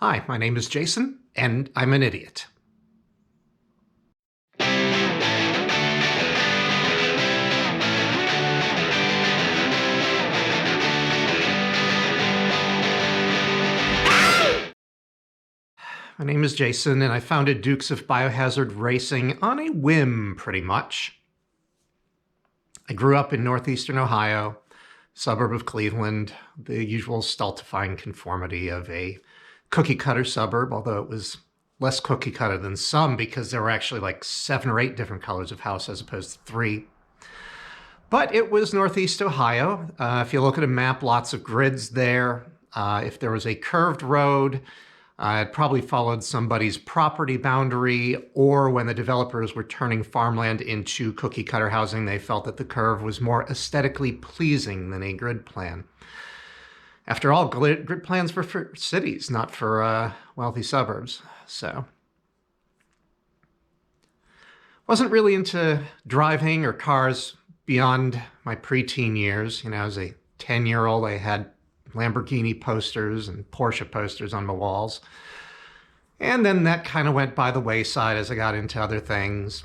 Hi, my name is Jason, and I'm an idiot. My name is Jason, and I founded Dukes of Biohazard Racing on a whim, pretty much. I grew up in northeastern Ohio, suburb of Cleveland, the usual stultifying conformity of a cookie-cutter suburb, although it was less cookie-cutter than some because there were actually like 7 or 8 different colors of house as opposed to 3. But it was northeast Ohio. If you look at a map, lots of grids there. If there was a curved road, it probably followed somebody's property boundary, or when the developers were turning farmland into cookie-cutter housing, they felt that the curve was more aesthetically pleasing than a grid plan. After all, grid plans were for cities, not for wealthy suburbs. So, wasn't really into driving or cars beyond my preteen years. You know, as a 10-year-old, I had Lamborghini posters and Porsche posters on my walls. And then that kind of went by the wayside as I got into other things.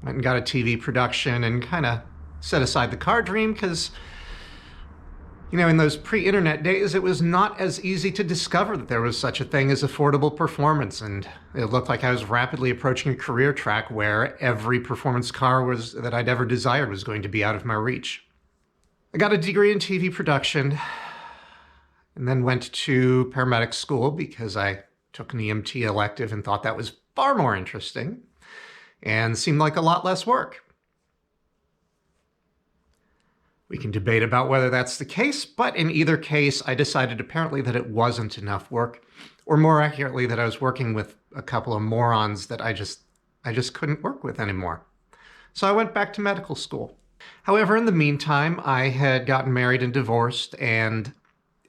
Went and got a TV production and kind of set aside the car dream because, you know, in those pre-internet days, it was not as easy to discover that there was such a thing as affordable performance. And it looked like I was rapidly approaching a career track where every performance car that I'd ever desired was going to be out of my reach. I got a degree in TV production and then went to paramedic school because I took an EMT elective and thought that was far more interesting and seemed like a lot less work. We can debate about whether that's the case, but in either case, I decided apparently that it wasn't enough work, or more accurately, that I was working with a couple of morons that I just couldn't work with anymore. So I went back to medical school. However, in the meantime, I had gotten married and divorced, and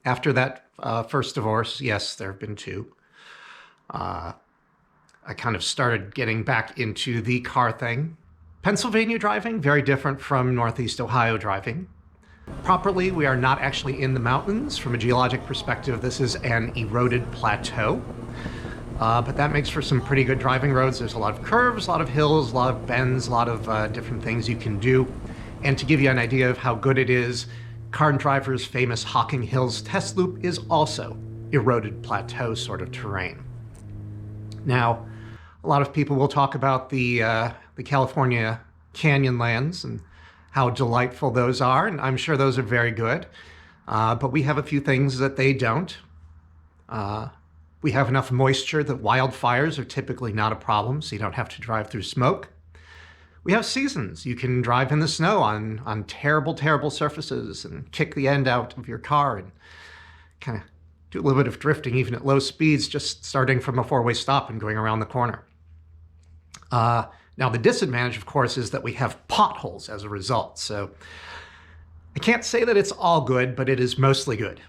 after that first divorce, yes, there have been 2, I kind of started getting back into the car thing. Pennsylvania driving, very different from Northeast Ohio driving. Properly, we are not actually in the mountains. From a geologic perspective, this is an eroded plateau. But that makes for some pretty good driving roads. There's a lot of curves, a lot of hills, a lot of bends, a lot of different things you can do. And to give you an idea of how good it is, Car and Driver's famous Hocking Hills test loop is also eroded plateau sort of terrain. Now, a lot of people will talk about the California Canyonlands and how delightful those are, and I'm sure those are very good. But we have a few things that they don't. We have enough moisture that wildfires are typically not a problem, so you don't have to drive through smoke. We have seasons. You can drive in the snow on terrible, terrible surfaces and kick the end out of your car and kind of do a little bit of drifting even at low speeds, just starting from a 4-way stop and going around the corner. Now, the disadvantage, of course, is that we have potholes as a result. So I can't say that it's all good, but it is mostly good.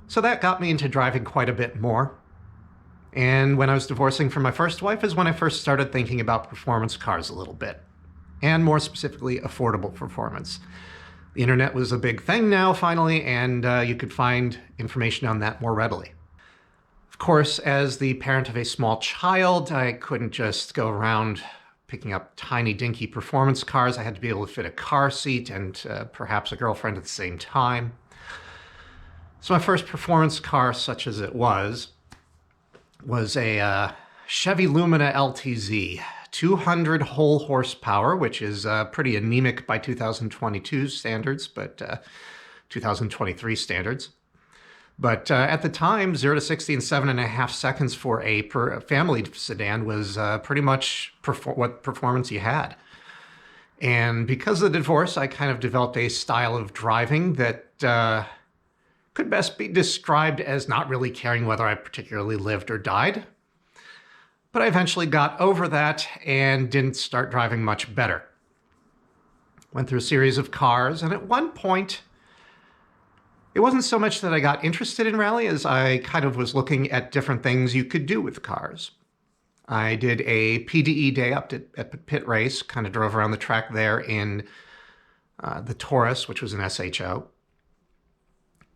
So that got me into driving quite a bit more. And when I was divorcing from my first wife is when I first started thinking about performance cars a little bit, and more specifically, affordable performance. The internet was a big thing now, finally, and you could find information on that more readily. Of course, as the parent of a small child, I couldn't just go around picking up tiny, dinky performance cars. I had to be able to fit a car seat and perhaps a girlfriend at the same time. So my first performance car, such as it was a Chevy Lumina LTZ, 200 whole horsepower, which is pretty anemic by 2022 standards, but 2023 standards. But at the time, 0 to 60 in 7.5 seconds for a family sedan was pretty much what performance you had. And because of the divorce, I kind of developed a style of driving that could best be described as not really caring whether I particularly lived or died. But I eventually got over that and didn't start driving much better. Went through a series of cars, and at one point, it wasn't so much that I got interested in rally as I kind of was looking at different things you could do with cars. I did a PDE day up at Pit Race, kind of drove around the track there in the Taurus, which was an SHO.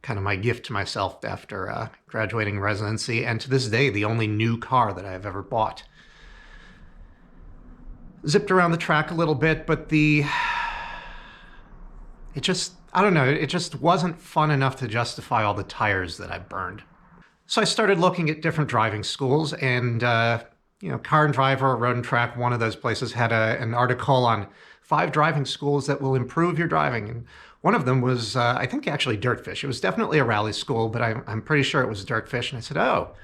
kind of my gift to myself after graduating residency, and to this day, the only new car that I've ever bought. Zipped around the track a little bit, but I don't know, it just wasn't fun enough to justify all the tires that I burned. So I started looking at different driving schools, and Car and Driver or Road and Track, one of those places, had an article on 5 driving schools that will improve your driving. And one of them was, I think, actually Dirtfish. It was definitely a rally school, but I'm pretty sure it was Dirtfish. And I said, oh,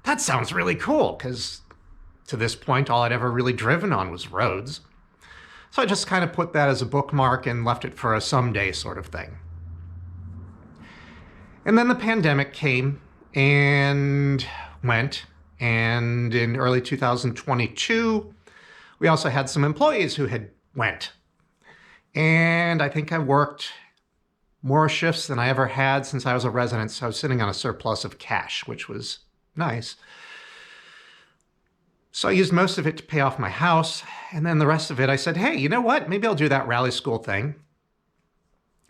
that sounds really cool, because to this point, all I'd ever really driven on was roads. So I just kind of put that as a bookmark and left it for a someday sort of thing. And then the pandemic came and went. And in early 2022, we also had some employees who had went. And I think I worked more shifts than I ever had since I was a resident. So I was sitting on a surplus of cash, which was nice. So I used most of it to pay off my house. And then the rest of it, I said, hey, you know what? Maybe I'll do that rally school thing.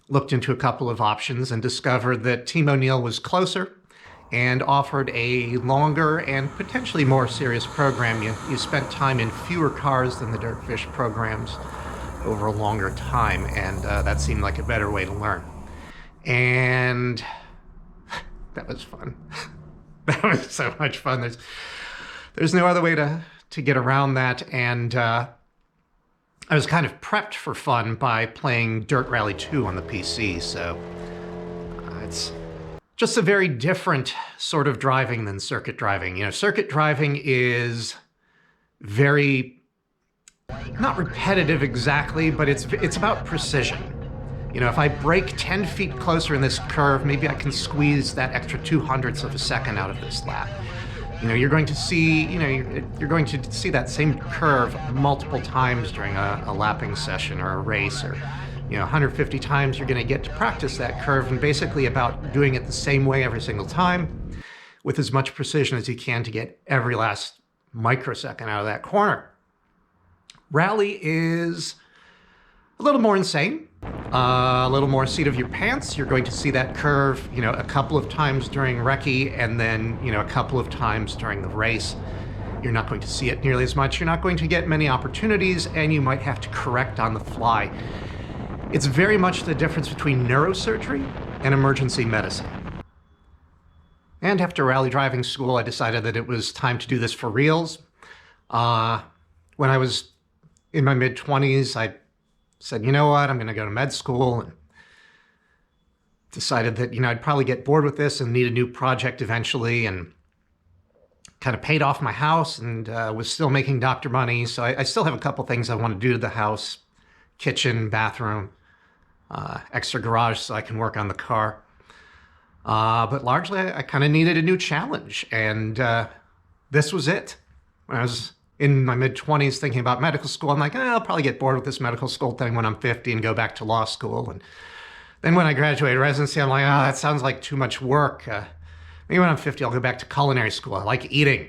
Looked into a couple of options and discovered that Team O'Neill was closer and offered a longer and potentially more serious program. You spent time in fewer cars than the Dirtfish programs over a longer time, and that seemed like a better way to learn. And that was fun. That was so much fun. There's no other way to get around that, and I was kind of prepped for fun by playing Dirt Rally 2 on the PC, so it's just a very different sort of driving than circuit driving. Circuit driving is very, not repetitive exactly, but it's about precision. If I brake 10 feet closer in this curve, maybe I can squeeze that extra 2/100ths of a second out of this lap. You're going to see, you're going to see that same curve multiple times during a lapping session or a race, or 150 times you're going to get to practice that curve, and basically about doing it the same way every single time with as much precision as you can to get every last microsecond out of that corner. Rally is a little more insane, a little more seat of your pants. You're going to see that curve, a couple of times during recce, and then, a couple of times during the race. You're not going to see it nearly as much. You're not going to get many opportunities, and you might have to correct on the fly. It's very much the difference between neurosurgery and emergency medicine. And after rally driving school, I decided that it was time to do this for reals. When I was in my mid-20s, I said, you know what, I'm going to go to med school, and decided that, I'd probably get bored with this and need a new project eventually, and kind of paid off my house and was still making doctor money. So I still have a couple things I want to do to the house: kitchen, bathroom, extra garage so I can work on the car. But largely, I kind of needed a new challenge, and this was it. When I was in my mid-20s thinking about medical school, I'm like, I'll probably get bored with this medical school thing when I'm 50 and go back to law school. And then when I graduated residency, I'm like, that sounds like too much work. Maybe when I'm 50, I'll go back to culinary school. I like eating.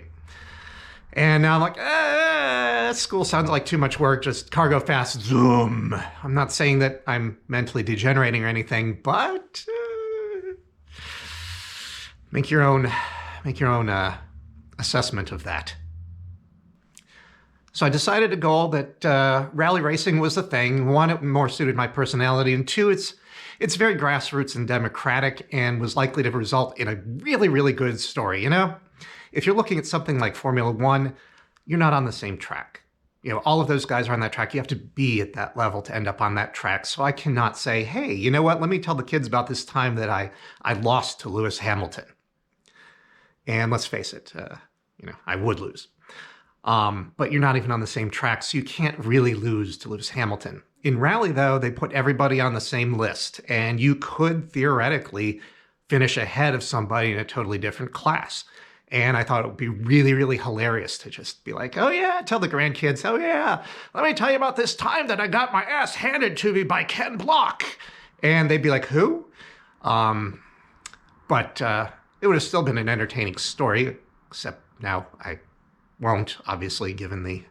And now I'm like, school sounds like too much work. Just cargo fast, zoom. I'm not saying that I'm mentally degenerating or anything, but make your own assessment of that. So I decided a goal that rally racing was the thing. One, it more suited my personality, and two, it's very grassroots and democratic and was likely to result in a really, really good story. If you're looking at something like Formula One, you're not on the same track. All of those guys are on that track. You have to be at that level to end up on that track. So I cannot say, hey, you know what? Let me tell the kids about this time that I lost to Lewis Hamilton. And let's face it, I would lose. But you're not even on the same track, so you can't really lose to Lewis Hamilton. In rally, though, they put everybody on the same list, and you could theoretically finish ahead of somebody in a totally different class. And I thought it would be really, really hilarious to just be like, oh yeah, tell the grandkids, oh yeah, let me tell you about this time that I got my ass handed to me by Ken Block. And they'd be like, who? But it would have still been an entertaining story, except now I won't, obviously, given the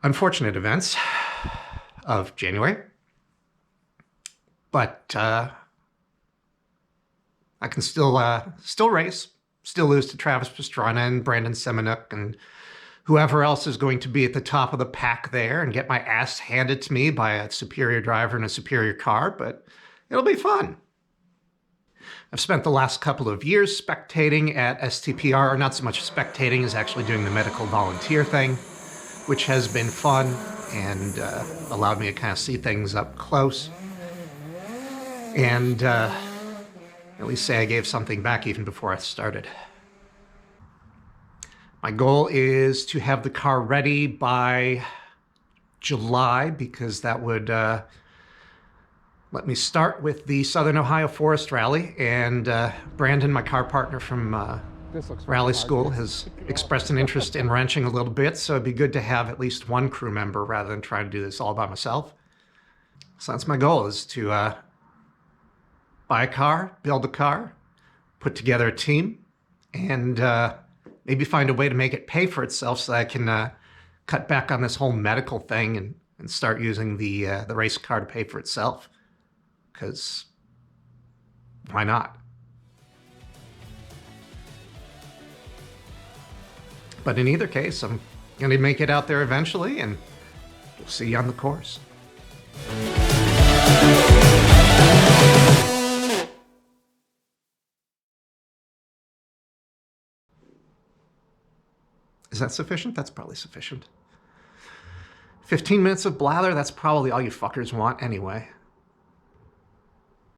unfortunate events of January. But I can still race, still lose to Travis Pastrana and Brandon Semenuk and whoever else is going to be at the top of the pack there and get my ass handed to me by a superior driver in a superior car, but it'll be fun. I've spent the last couple of years spectating at STPR, or not so much spectating as actually doing the medical volunteer thing, which has been fun and allowed me to kind of see things up close. And at least say I gave something back even before I started. My goal is to have the car ready by July, because that would let me start with the Southern Ohio Forest Rally. And Brandon, my car partner from rally school, has expressed an interest in wrenching a little bit, so it'd be good to have at least one crew member rather than trying to do this all by myself. So that's my goal, is to buy a car, build a car, put together a team, and maybe find a way to make it pay for itself so that I can cut back on this whole medical thing and start using the race car to pay for itself. Because why not? But in either case, I'm going to make it out there eventually, and we'll see you on the course. Is that sufficient? That's probably sufficient. 15 minutes of blather, that's probably all you fuckers want anyway.